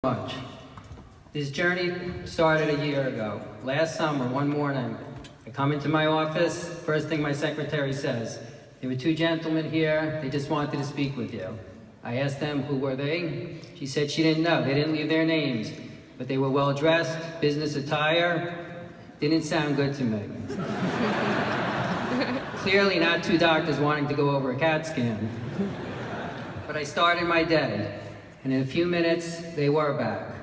Much. This journey started a year ago. Last summer, one morning, I come into my office. First thing my secretary says, there were two gentlemen here. They just wanted to speak with you. I asked them who were they. She said she didn't know. They didn't leave their names, but they were well dressed, business attire. Didn't sound good to me. Clearly not two doctors wanting to go over a CAT scan. But I started my day. And in a few minutes, they were back.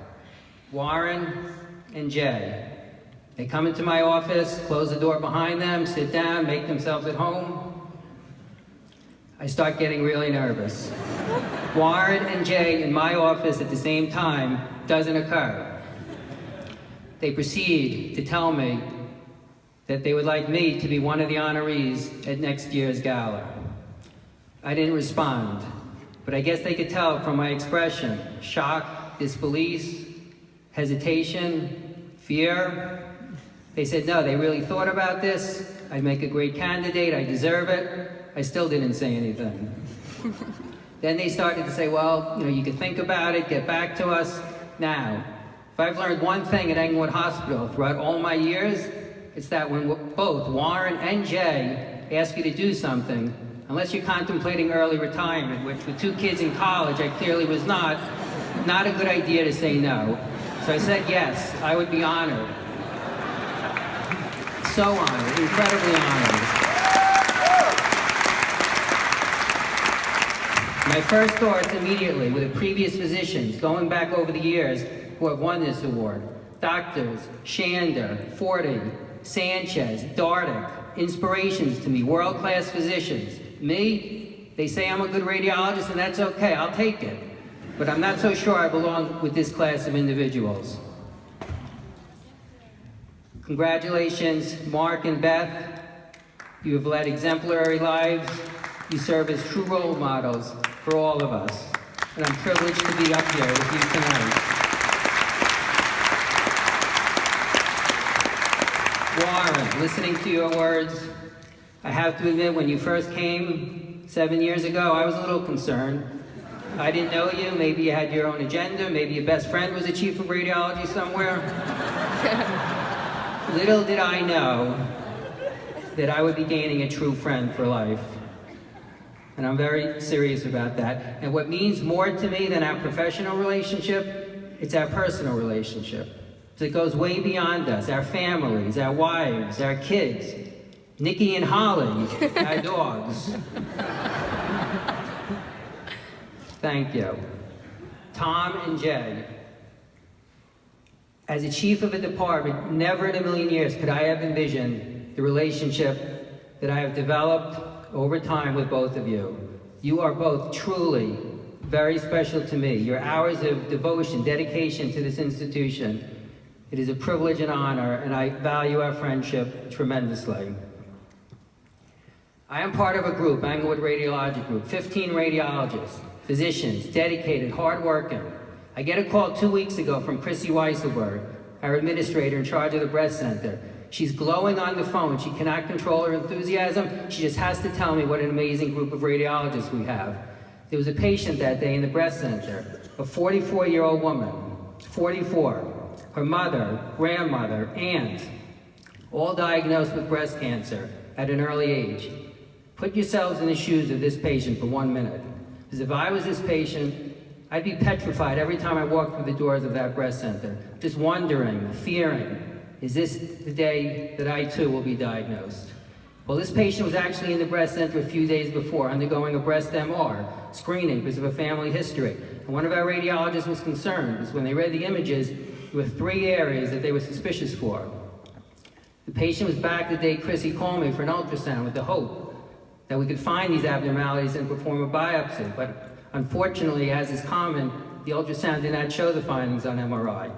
Warren and Jay. They come into my office, close the door behind them, sit down, make themselves at home. I start getting really nervous. Warren and Jay in my office at the same time doesn't occur. They proceed to tell me that they would like me to be one of the honorees at next year's gala. I didn't respond. But I guess they could tell from my expression, shock, disbelief, hesitation, fear. They said, no, they really thought about this. I'd make a great candidate, I deserve it. I still didn't say anything. Then they started to say, well, you can think about it, get back to us. Now, if I've learned one thing at Englewood Hospital throughout all my years, it's that when both Warren and Jay ask you to do something, unless you're contemplating early retirement, which with two kids in college, I clearly was not a good idea to say no. So I said yes, I would be honored. So honored, incredibly honored. My first thoughts immediately were the previous physicians, going back over the years, who have won this award. Doctors, Shander, Forty, Sanchez, Dardick, inspirations to me, world-class physicians. Me, they say I'm a good radiologist, and that's okay, I'll take it. But I'm not so sure I belong with this class of individuals. Congratulations, Mark and Beth. You have led exemplary lives. You serve as true role models for all of us. And I'm privileged to be up here with you tonight. Warren, listening to your words, I have to admit, when you first came 7 years ago, I was a little concerned. I didn't know you. Maybe you had your own agenda. Maybe your best friend was a chief of radiology somewhere. Little did I know that I would be gaining a true friend for life. And I'm very serious about that. And what means more to me than our professional relationship, it's our personal relationship. It goes way beyond us, our families, our wives, our kids. Nikki and Holly, our dogs. Thank you. Tom and Jay. As a chief of a department, never in a million years could I have envisioned the relationship that I have developed over time with both of you. You are both truly very special to me. Your hours of devotion, dedication to this institution, it is a privilege and honor, and I value our friendship tremendously. I am part of a group, Englewood Radiology Group, 15 radiologists, physicians, dedicated, hardworking. I get a call 2 weeks ago from Chrissy Weisselberg, our administrator in charge of the breast center. She's glowing on the phone. She cannot control her enthusiasm. She just has to tell me what an amazing group of radiologists we have. There was a patient that day in the breast center, a 44-year-old woman, 44. Her mother, grandmother, aunt, all diagnosed with breast cancer at an early age. Put yourselves in the shoes of this patient for 1 minute. Because if I was this patient, I'd be petrified every time I walked through the doors of that breast center, just wondering, fearing, is this the day that I too will be diagnosed? Well, this patient was actually in the breast center a few days before, undergoing a breast MR screening because of a family history. And one of our radiologists was concerned, because when they read the images, there were 3 areas that they were suspicious for. The patient was back the day Chrissy called me for an ultrasound with the hope that we could find these abnormalities and perform a biopsy. But unfortunately, as is common, the ultrasound did not show the findings on MRI.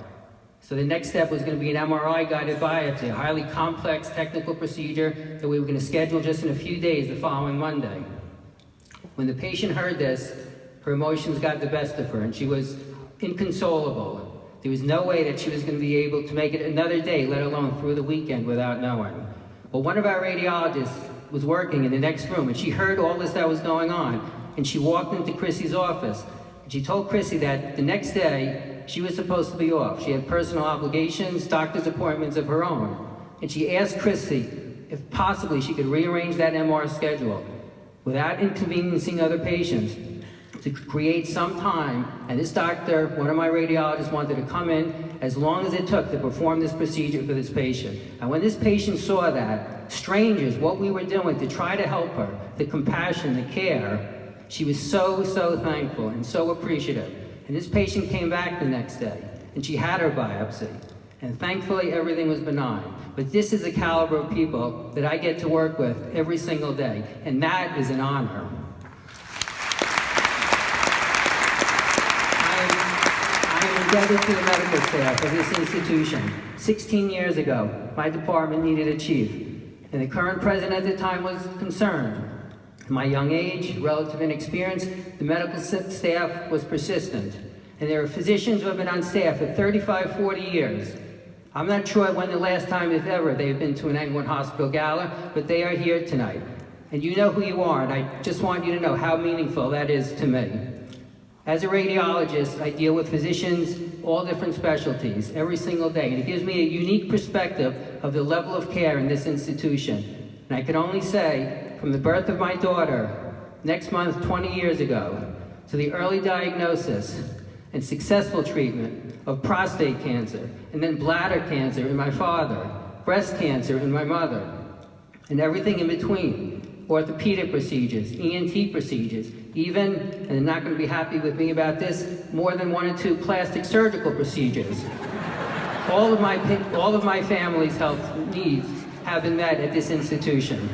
So the next step was going to be an MRI-guided biopsy, a highly complex technical procedure that we were going to schedule just in a few days the following Monday. When the patient heard this, her emotions got the best of her, and she was inconsolable. There was no way that she was going to be able to make it another day, let alone through the weekend, without knowing. Well, one of our radiologists was working in the next room, and she heard all this that was going on, and she walked into Chrissy's office, and she told Chrissy that the next day she was supposed to be off. She had personal obligations, doctor's appointments of her own. And she asked Chrissy if possibly she could rearrange that MR schedule without inconveniencing other patients to create some time. And this doctor, one of my radiologists, wanted to come in as long as it took to perform this procedure for this patient. And when this patient saw that, strangers, what we were doing to try to help her, the compassion, the care, she was so, so thankful and so appreciative. And this patient came back the next day, and she had her biopsy. And thankfully, everything was benign. But this is the caliber of people that I get to work with every single day, and that is an honor. I am indebted to the medical staff of this institution. 16 years ago, my department needed a chief, and the current president at the time was concerned. My young age, relative inexperience, the medical staff was persistent. And there are physicians who have been on staff for 35, 40 years. I'm not sure when the last time, if ever, they've been to an England Hospital Gala, but they are here tonight. And you know who you are, and I just want you to know how meaningful that is to me. As a radiologist, I deal with physicians, all different specialties, every single day, and it gives me a unique perspective of the level of care in this institution. And I can only say, from the birth of my daughter, next month 20 years ago, to the early diagnosis and successful treatment of prostate cancer, and then bladder cancer in my father, breast cancer in my mother, and everything in between, orthopedic procedures, ENT procedures, even, and they're not going to be happy with me about this, more than 1 or 2 plastic surgical procedures. All of my family's health needs have been met at this institution.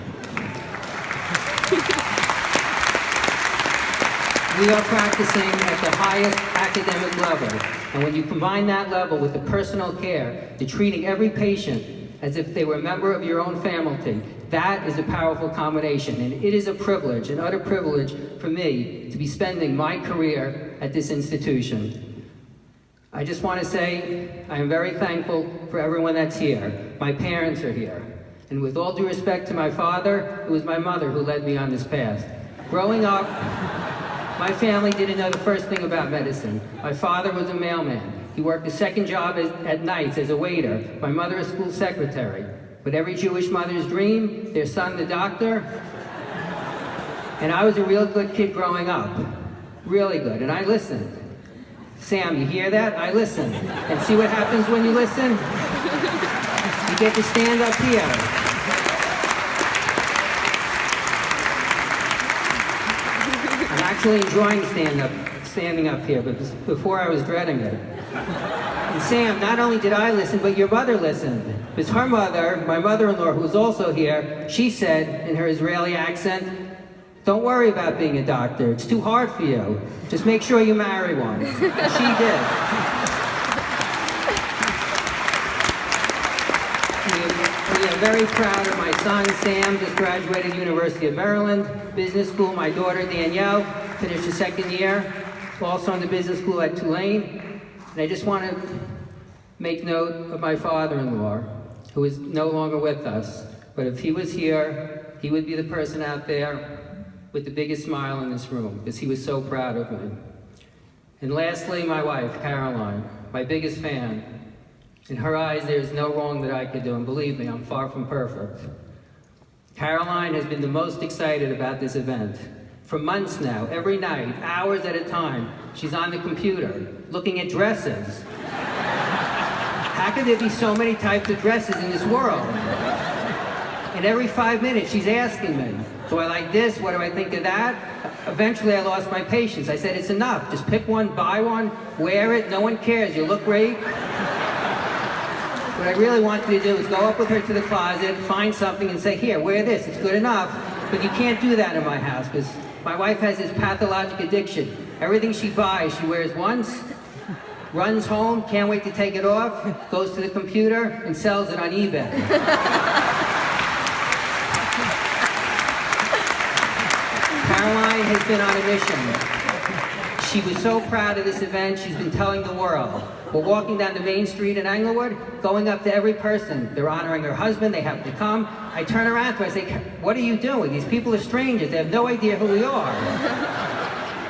We are practicing at the highest academic level, and when you combine that level with the personal care, the treating every patient as if they were a member of your own family, that is a powerful combination, and it is a privilege, an utter privilege for me to be spending my career at this institution. I just want to say I am very thankful for everyone that's here. My parents are here, and with all due respect to my father, it was my mother who led me on this path. Growing up, my family didn't know the first thing about medicine. My father was a mailman. He worked a second job at nights as a waiter. My mother a school secretary. But every Jewish mother's dream, their son the doctor. And I was a real good kid growing up. Really good. And I listened. Sam, you hear that? I listened. And see what happens when you listen? You get to stand up here. Actually enjoying standing up here, but before I was dreading it. And Sam, not only did I listen, but your mother listened. Because her mother, my mother-in-law, who was also here, she said in her Israeli accent, "Don't worry about being a doctor. It's too hard for you. Just make sure you marry one." And she did. We are very proud of my son, Sam, just graduated University of Maryland, business school. My daughter, Danielle, finished her second year, also in the business school at Tulane. And I just want to make note of my father-in-law, who is no longer with us. But if he was here, he would be the person out there with the biggest smile in this room, because he was so proud of me. And lastly, my wife, Caroline, my biggest fan. In her eyes, there's no wrong that I could do, and believe me, I'm far from perfect. Caroline has been the most excited about this event. For months now, every night, hours at a time, she's on the computer, looking at dresses. How could there be so many types of dresses in this world? And every 5 minutes, she's asking me, do I like this? What do I think of that? Eventually, I lost my patience. I said, it's enough. Just pick one, buy one, wear it. No one cares. You look great. What I really want you to do is go up with her to the closet, find something and say, here, wear this, it's good enough. But you can't do that in my house, because my wife has this pathologic addiction. Everything she buys, she wears once, runs home, can't wait to take it off, goes to the computer and sells it on eBay. Caroline has been on a mission. She was so proud of this event, she's been telling the world. We're walking down the main street in Englewood, going up to every person. They're honoring their husband, they have to come. I turn around to her, I say, what are you doing? These people are strangers, they have no idea who we are.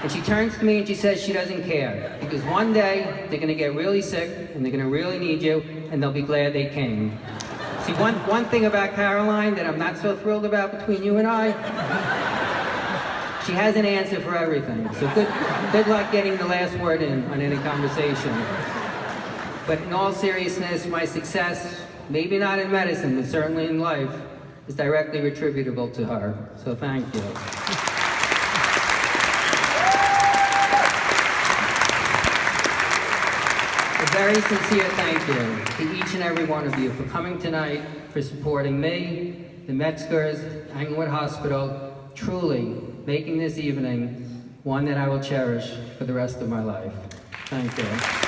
And she turns to me and she says she doesn't care, because one day they're going to get really sick and they're going to really need you, and they'll be glad they came. See, one thing about Caroline that I'm not so thrilled about between you and I, she has an answer for everything. So good luck getting the last word in on any conversation. But in all seriousness, my success, maybe not in medicine, but certainly in life, is directly attributable to her. So thank you. A very sincere thank you to each and every one of you for coming tonight, for supporting me, the Metzgers, Englewood Hospital, truly making this evening one that I will cherish for the rest of my life. Thank you.